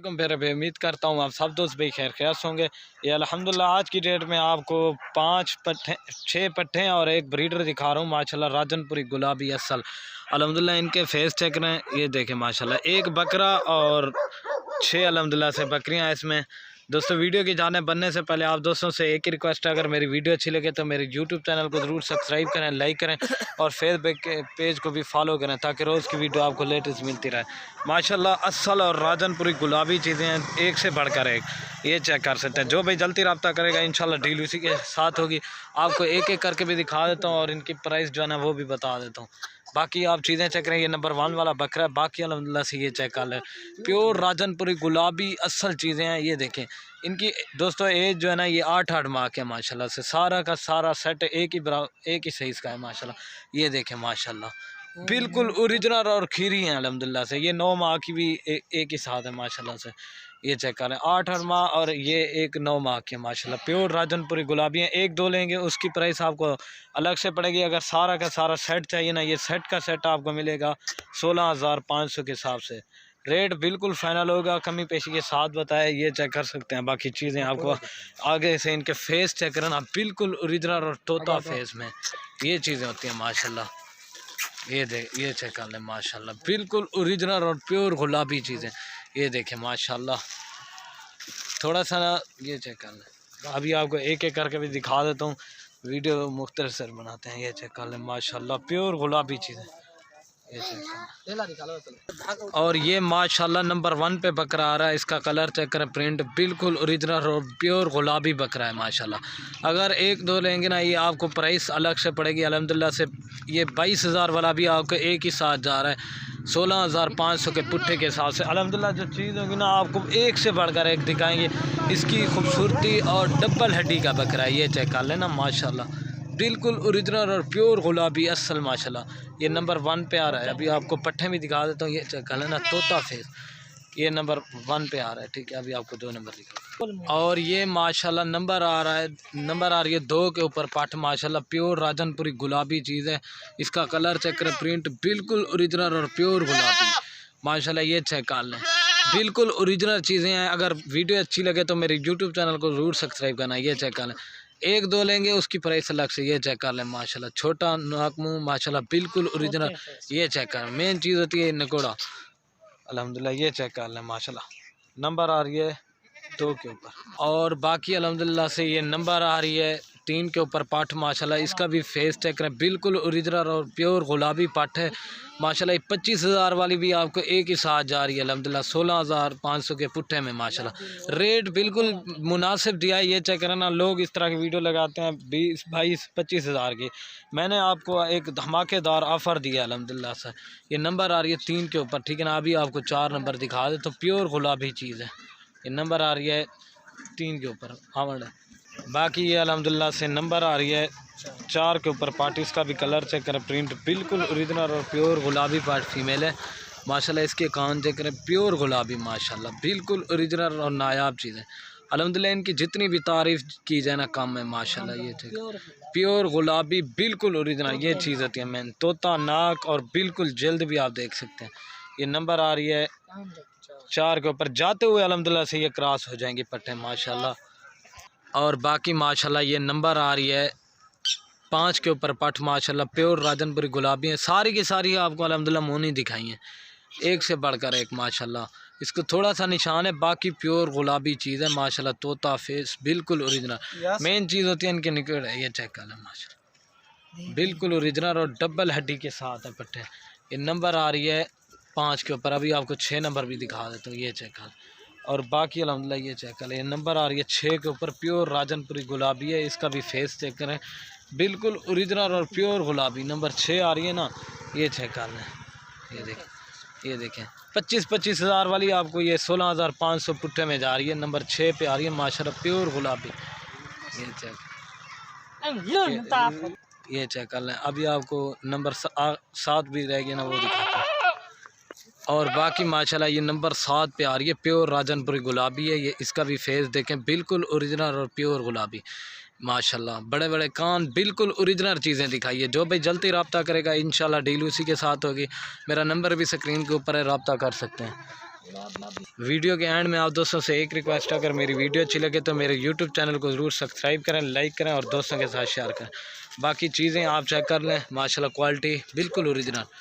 वालेकुम। फिर भी उम्मीद करता हूँ आप सब दोस्त भाई खैर खैर होंगे। ये अल्हम्दुलिल्लाह आज की डेट में आपको 6 पट्ठे और एक ब्रीडर दिखा रहा हूँ माशाल्लाह, राजनपुरी गुलाबी असल। अल्हम्दुलिल्लाह इनके फेस चेक करें, ये देखें माशाल्लाह, एक बकरा और 6 अल्हम्दुलिल्लाह से बकरियाँ इसमें। दोस्तों वीडियो की जाने बनने से पहले आप दोस्तों से एक ही रिक्वेस्ट है, अगर मेरी वीडियो अच्छी लगे तो मेरे यूट्यूब चैनल को ज़रूर सब्सक्राइब करें, लाइक करें और फेसबुक के पेज को भी फॉलो करें ताकि रोज़ की वीडियो आपको लेटेस्ट मिलती रहे। माशाल्लाह असल और राजनपुरी गुलाबी चीज़ें हैं, एक से बढ़कर एक, ये चेक कर सकते हैं। जो भाई जल्दी रब्ता करेगा इंशाल्लाह डील उसी के साथ होगी। आपको एक एक करके भी दिखा देता हूँ और इनकी प्राइस जो है ना वो भी बता देता हूँ। बाकी आप चीज़ें चेक करें, ये नंबर 1 वाला बकरा है, बाकी अल्हम्दुलिल्लाह से ये चेक कर लें, प्योर राजनपुरी गुलाबी असल चीज़ें हैं। ये देखें इनकी दोस्तों एज जो है ना ये 8 माह के माशाल्लाह से, सारा का सारा सेट एक ही साइज़ का है माशाल्लाह। ये देखें माशाल्लाह बिल्कुल ओरिजिनल और खीरी हैं अल्हम्दुलिल्लाह से। ये 9 माह की भी एक ही साथ है माशाल्लाह से। ये चेक करें 8 माह और ये एक 9 माह के माशाल्लाह, प्योर राजनपुरी गुलाबी हैं। एक दो लेंगे उसकी प्राइस आपको अलग से पड़ेगी। अगर सारा का सारा सेट चाहिए ना, ये सेट का सेट आपको मिलेगा 16,500 के हिसाब से। रेट बिल्कुल फाइनल होगा, कमी पेशी के साथ बताया, ये चेक कर सकते हैं। बाकी चीज़ें आपको आगे से इनके फेस चेक करना, बिल्कुल ओरिजिनल और तोता फेस में ये चीज़ें होती हैं माशाल्लाह। ये चेक कर लें माशाल्लाह, बिल्कुल ओरिजिनल और प्योर गुलाबी चीज़ें। ये देखें माशाल्लाह, थोड़ा सा ना ये चेक कर लें। अभी आपको एक एक करके भी दिखा देता हूँ, वीडियो मुख्तसर बनाते हैं। ये चेक कर लें माशाल्लाह, प्योर गुलाबी चीज़ें। ये चेक और ये माशाल्लाह नंबर 1 पे बकरा आ रहा है। इसका कलर चेक करें, प्रिंट बिल्कुल ओरिजिनल और प्योर गुलाबी बकरा है माशाल्लाह। अगर एक दो लेंगे ना, ये आपको प्राइस अलग से पड़ेगी अल्हम्दुलिल्लाह से। ये 22,000 वाला भी आपको एक ही साथ जा रहा है 16,500 के पुट्ठे के हिसाब से अल्हम्दुलिल्लाह। जो चीज़ होगी ना आपको एक से बढ़कर एक दिखाएंगे। इसकी खूबसूरती और डबल हड्डी का बकरा है। ये चेक कर लेना माशाल्लाह, बिल्कुल ओरिजिनल और प्योर गुलाबी असल माशाल्लाह। ये नंबर 1 पे आ रहा है। अभी आपको पट्टे भी दिखा देता हूँ। ये चेक कर लेना तोता फेस, ये नंबर 1 पे आ रहा है, ठीक है। अभी आपको 2 नंबर दिखा और ये माशाल्लाह नंबर आ रही है 2 के ऊपर पाठ माशाल्लाह, प्योर राजनपुरी गुलाबी चीज़ है। इसका कलर चेक करें, प्रिंट बिल्कुल ओरिजिनल और प्योर गुलाबी माशाल्लाह। ये चेक कर लें, बिल्कुल ओरिजिनल चीज़ें हैं। अगर वीडियो अच्छी लगे तो मेरे यूट्यूब चैनल को ज़रूर सब्सक्राइब करना। ये चेक कर लें, एक दो लेंगे उसकी प्राइस अलग से। ये चेक कर लें माशाल्लाह, छोटा नाक मुँह माशाल्लाह बिल्कुल ओरिजिनल। ये चेक कर, मेन चीज़ होती है नकोड़ा अल्हम्दुलिल्लाह। ये चेक कर लें माशाल्लाह, नंबर आ रही है 2 के ऊपर और बाकी अल्हम्दुलिल्लाह से ये नंबर आ रही है 3 के ऊपर पाठ माशाल्लाह। इसका भी फेस चेक करें, बिल्कुल ओरिजिनल और प्योर गुलाबी पाठ है माशाल्लाह। 25,000 वाली भी आपको एक ही साथ जा रही है अल्हम्दुलिल्लाह 16,500 के पुट्ठे में माशाल्लाह। रेट बिल्कुल मुनासिब दिया है। ये चेक करें ना, लोग इस तरह की वीडियो लगाते हैं 20, 22, 25,000 की। मैंने आपको एक धमाकेदार ऑफ़र दिया अल्हम्दुलिल्लाह से। ये नंबर आ रही है 3 के ऊपर, ठीक है ना। अभी आपको 4 नंबर दिखा दे तो प्योर गुलाबी चीज़ है। ये नंबर आ रही है 3 के ऊपर हावड़ है। बाकी ये अल्हम्दुलिल्लाह से नंबर आ रही है 4 के ऊपर पार्ट। इसका भी कलर चेक करें, प्रिंट बिल्कुल ओरिजिनल और प्योर गुलाबी पार्ट फीमेल है माशाल्लाह। इसके कान चेक करें, प्योर गुलाबी माशाल्लाह, बिल्कुल ओरिजिनल और नायाब चीज़ है अल्हम्दुलिल्लाह। इनकी जितनी भी तारीफ़ की जाए ना कम है माशाल्लाह। ये चेक प्योर गुलाबी बिल्कुल ओरिजिनल ये चीज़ होती है। मैन तोता नाक और बिल्कुल जल्द भी आप देख सकते हैं। ये नंबर आ रही है 4 के ऊपर, जाते हुए अल्हम्दुलिल्लाह से ये क्रॉस हो जाएंगे पट्टे माशाल्लाह। और बाकी माशाल्लाह ये नंबर आ रही है 5 के ऊपर पठ माशाल्लाह, प्योर राजनपुरी गुलाबी है। सारी की सारी आपको अल्हम्दुलिल्लाह मोनी दिखाई हैं, एक से बढ़कर एक माशाल्लाह। इसको थोड़ा सा निशान है, बाकी प्योर गुलाबी चीज़ है माशाल्लाह। तोता फेस बिल्कुल ओरिजिनल, मेन चीज़ होती है इनके निकट है। ये चेक कर लें माशाल्लाह, बिल्कुल ओरिजिनल और डबल हड्डी के साथ है पट्टे। ये नंबर आ रही है 5 के ऊपर। अभी आपको 6 नंबर भी दिखा देता हूँ। ये चेक कर और बाकी अल्हम्दुलिल्लाह ये चेक करें, ये नंबर आ रही है 6 के ऊपर, प्योर राजनपुरी गुलाबी है। इसका भी फेस चेक करें, बिल्कुल ओरिजिनल और प्योर गुलाबी। नंबर 6 आ रही है ना, ये चेक कर लें। ये देखें 25,000 वाली आपको ये 16,500 पुट्ठे में जा रही है। नंबर 6 पे आ रही है माशाल्लाह, प्योर गुलाबी। ये चेक कर लें। अभी आपको नंबर 7 भी रहेगी ना, वो दिखाता है। और बाकी माशाल्लाह ये नंबर 7 पे आ रही है, प्योर राजनपुरी गुलाबी है। ये इसका भी फेस देखें, बिल्कुल ओरिजिनल और प्योर गुलाबी माशाल्लाह। बड़े बड़े कान, बिल्कुल ओरिजिनल चीज़ें दिखाइए। जो भाई जल्दी रब्ता करेगा इंशाल्लाह डील उसी के साथ होगी। मेरा नंबर भी स्क्रीन के ऊपर है, रब्ता कर सकते हैं। वीडियो के एंड में आप दोस्तों से एक रिक्वेस्ट है, अगर मेरी वीडियो अच्छी लगे तो मेरे यूट्यूब चैनल को ज़रूर सब्सक्राइब करें, लाइक करें और दोस्तों के साथ शेयर करें। बाकी चीज़ें आप चेक कर लें, माशाल्लाह क्वालिटी बिल्कुल ओरिजिनल।